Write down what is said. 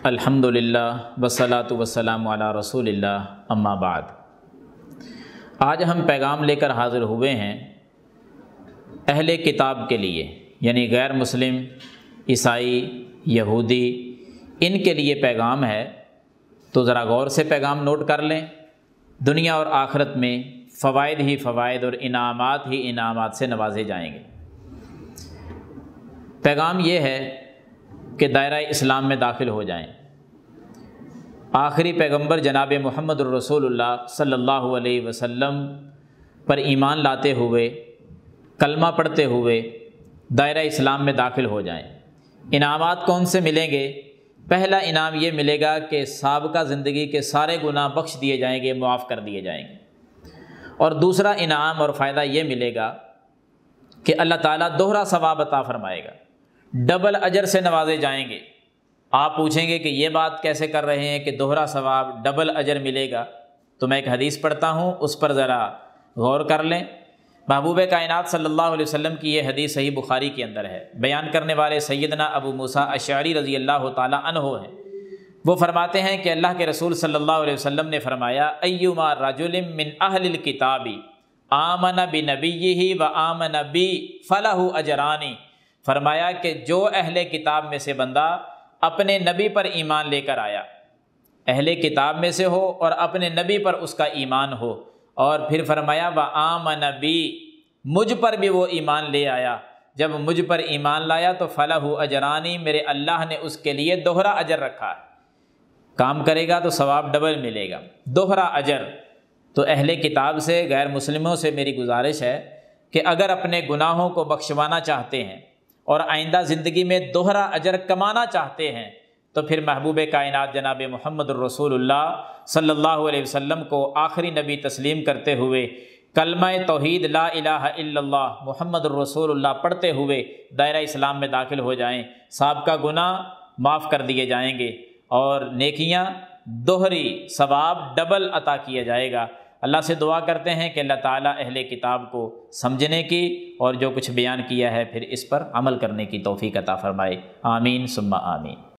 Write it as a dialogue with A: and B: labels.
A: الحمدللہ والصلاۃ والسلام علی رسول اللہ اما بعد۔ آج ہم پیغام لے کر حاضر ہوئے ہیں اہل کتاب کے لیے، یعنی غیر مسلم، عیسائی، یہودی، ان کے لیے پیغام ہے۔ تو ذرا غور سے پیغام نوٹ کر لیں۔ دنیا اور آخرت میں فوائد ہی فوائد اور انعامات ہی انعامات سے نوازے جائیں گے۔ پیغام یہ ہے کہ دائرہ اسلام میں داخل ہو جائیں۔ آخری پیغمبر جناب محمد الرسول اللہ صلی اللہ علیہ وسلم پر ایمان لاتے ہوئے، کلمہ پڑھتے ہوئے دائرہ اسلام میں داخل ہو جائیں۔ انعامات کون سے ملیں گے؟ پہلا انعام یہ ملے گا کہ سابقہ زندگی کے سارے گناہ بخش دیے جائیں گے، معاف کر دیے جائیں گے۔ اور دوسرا انعام اور فائدہ یہ ملے گا کہ اللہ تعالیٰ دوہرا ثواب عطا فرمائے گا، ڈبل اجر سے نوازے جائیں گے۔ آپ پوچھیں گے کہ یہ بات کیسے کر رہے ہیں کہ دوہرا ثواب ڈبل اجر ملے گا؟ تو میں ایک حدیث پڑھتا ہوں، اس پر ذرا غور کر لیں۔ محبوب کائنات صلی اللہ علیہ وسلم کی یہ حدیث صحیح بخاری کے اندر ہے۔ بیان کرنے والے سیدنا ابو موسیٰ اشعری رضی اللہ تعالی عنہ ہیں۔ وہ فرماتے ہیں کہ اللہ کے رسول صلی اللہ علیہ وسلم نے فرمایا، ایما رجل من اہل الکتاب آمن بنبیہ و آمن بی فلہ اجران۔ فرمایا کہ جو اہل کتاب میں سے بندہ اپنے نبی پر ایمان لے کر آیا، اہل کتاب میں سے ہو اور اپنے نبی پر اس کا ایمان ہو، اور پھر فرمایا وآمن بی، مجھ پر بھی وہ ایمان لے آیا، جب مجھ پر ایمان لایا تو فلہ اجرانی، میرے اللہ نے اس کے لیے دوہرا اجر رکھا ہے۔ کام کرے گا تو ثواب ڈبل ملے گا، دوہرا اجر۔ تو اہل کتاب سے، غیر مسلموں سے میری گزارش ہے کہ اگر اپنے گناہوں کو بخشوانا چاہتے ہیں اور آئندہ زندگی میں دوہرا اجر کمانا چاہتے ہیں تو پھر محبوب کائنات جناب محمد الرسول اللہ صلی اللہ علیہ وسلم کو آخری نبی تسلیم کرتے ہوئے کلمہ توحید لا الہ الا اللہ محمد الرسول اللہ پڑھتے ہوئے دائرہ اسلام میں داخل ہو جائیں۔ سابقہ گناہ معاف کر دیے جائیں گے اور نیکیاں دوہری، ثواب ڈبل عطا کیا جائے گا۔ اللہ سے دعا کرتے ہیں کہ اللہ تعالیٰ اہل کتاب کو سمجھنے کی اور جو کچھ بیان کیا ہے پھر اس پر عمل کرنے کی توفیق عطا فرمائے۔ آمین ثم آمین۔